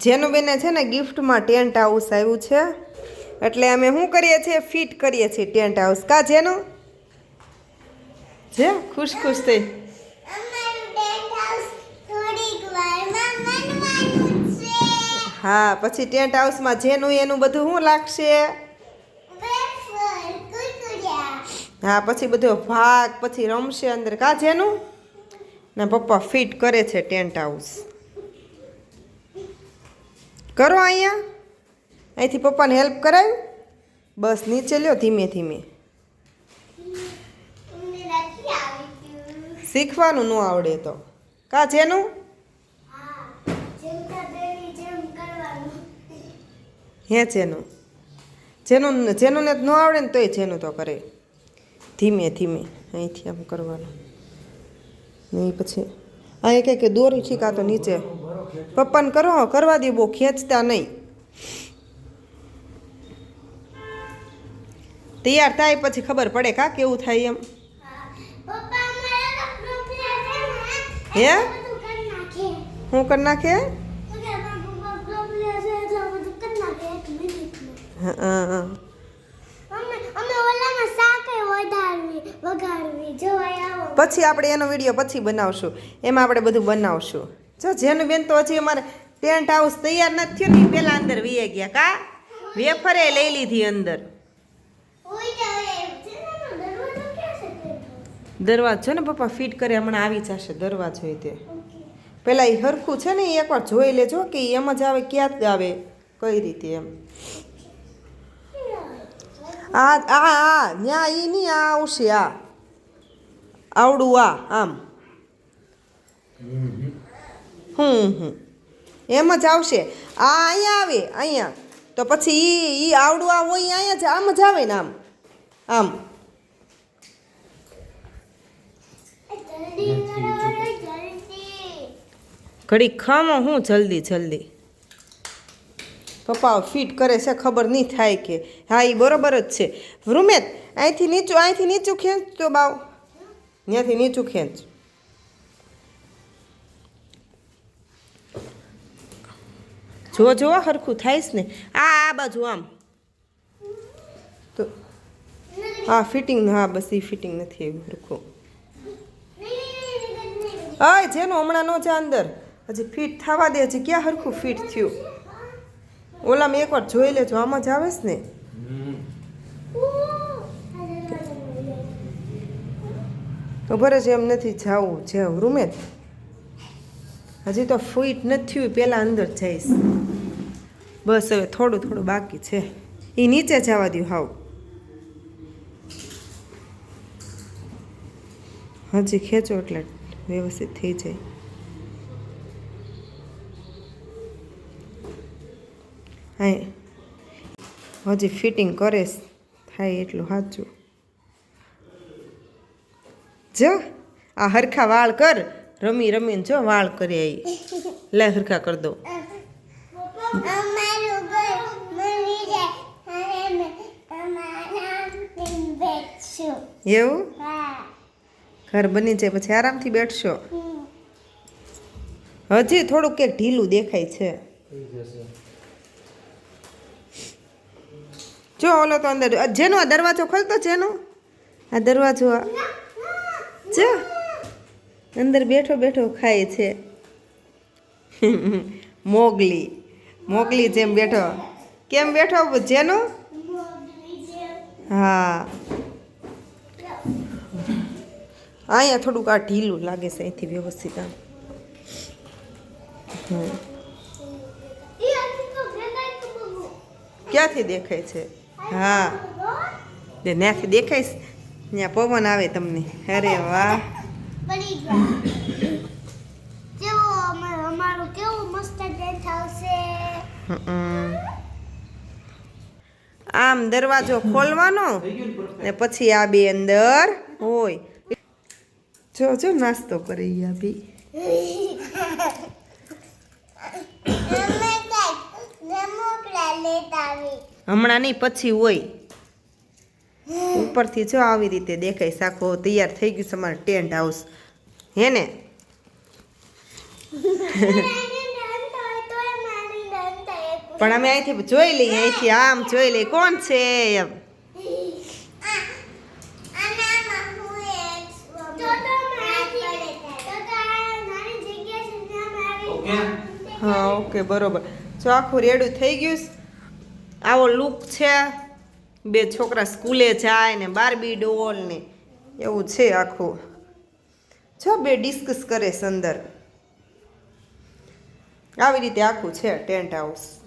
જેનુબેને છે ને ગિફ્ટમાં tent house આવ્યું છે એટલે અમે શું કરીએ છીએ ફિટ કરીએ છીએ ટેન્ટ હાઉસ કા જેનું જે ખુશ ખુશ થઈ હા પછી ટેન્ટ હાઉસમાં જેનું એનું બધું શું લાગશે હા પછી બધો ભાગ પછી રમશે અંદર કા જેનું ના પપ્પા ફિટ કરે છે ટેન્ટ હાઉસ કરો અહીંયા અહીંથી પપ્પાને હેલ્પ કરાવ્યું બસ નીચે લ્યો ધીમે ધીમે શીખવાનું ન આવડે તો કા જેનું હે જેનું જેનું ને ન આવડે ને તોય જેનું તો કરે ધીમે ધીમે અહીંથી આમ કરવાનું નહીં પછી અહીંયા કંઈક દોરી શીખા તો નીચે પપ્પાને કરો કરવા દે બહુ ખેંચતા નહીં તૈયાર થાય પછી ખબર પડે કા કેવું થાય એમ હે હું કરી નાખે પછી આપણે એનો વિડીયો પછી બનાવશું એમાં આપણે બધું બનાવશું જો જેનું બેન તો હજી અમારે ટેન્ટ હાઉસ તૈયાર નથી થયું ને પેલા અંદર વીએ ગયા કા વેફરે લઈ લીધી અંદર દરવાજો છે ને પપ્પા ફિટ કરે હમણાં આવી જશે દરવાજો તે પેલા એ હરખું છે ને એ એકવાર જોઈ લેજો કે એમ જ આવે ક્યાં જ આવે કઈ રીતે એમ આ ન્યા ઈ નહીં આ આવશે આ આવડું આ આમ એમ જ આવશે આ અહીંયા આવે અહીંયા તો પછી ઈ આવડું આ હોય અહીંયા જ આમ જ આવે ને આમ આમ ઘડી ખામો હું જલ્દી જલ્દી પપ્પા ફિટ કરે છે ખબર નહીં થાય કે હા એ બરોબર જ છે રૂમેત અહીંથી નીચું ખેંચ તો બાવ ત્યાંથી નીચું ખેંચ જો હરખું થાયશ ને આ બાજુ આમ તો હા ફિટિંગ હા બસ એ ફિટિંગ નથી એવું હરખું હા જેનું હમણાં ન છે અંદર હજી ફિટ થવા દે હજી ક્યાં હરખું ફિટ થયું ઓલામાં એકવાર જોઈ લેજો આમાં જ આવે ને ખબર જ એમ નથી જાવું જે રૂમે હજી તો ફિટ નથી થયું પહેલાં અંદર જઈશ બસ હવે થોડું થોડું બાકી છે એ નીચે જવા દઉં હાવ હજી ખેંચો એટલે વ્યવસ્થિત થઈ જાય હા હજી ફિટિંગ કરે થાય એટલું સાચું જો આ હરખા વાળ કર રમી રમીને જો વાળ કરે લે હરખા કરી દો એવું ઘર બની જાય પછી આરામથી બેઠશો હજી થોડુંક કંઈક ઢીલું દેખાય છે જો ઓલો તો અંદર જેનો આ દરવાજો ખોલતો જેનો આ દરવાજો જો અંદર બેઠો બેઠો ખાય છે મોગલી જેમ બેઠો કેમ બેઠો જેનો હા અહીંયા થોડુંક આ ઢીલું લાગે છે અહીંથી વ્યવસ્થિત આમ ક્યાંથી દેખાય છે હા ત્યાંથી દેખાય ત્યાં પવન આવે તમને અરે વાહ આમ દરવાજો ખોલવાનો ને પછી આ બે અંદર હોય જો નાસ્તો કરી આ બી હમણાં નહીં પછી હોય ઉપરથી જો આવી રીતે દેખાય સાખો તૈયાર થઈ ગયું છે અમારે ટેન્ટ હાઉસ હે ને પણ અમે અહીંથી જોઈ લઈએ, અહીંથી આમ જોઈ લઈએ કોણ છે એમ. હા ઓકે બરોબર. જો આખું રેડું થઈ ગયું છે. આવો લુક છે. બે છોકરા સ્કૂલે જાય ને બાર્બી ડોલ ને એવું છે આખું. જો બે ડિસ્કસ કરે છે અંદર. આવી રીતે આખું છે ટેન્ટ હાઉસ.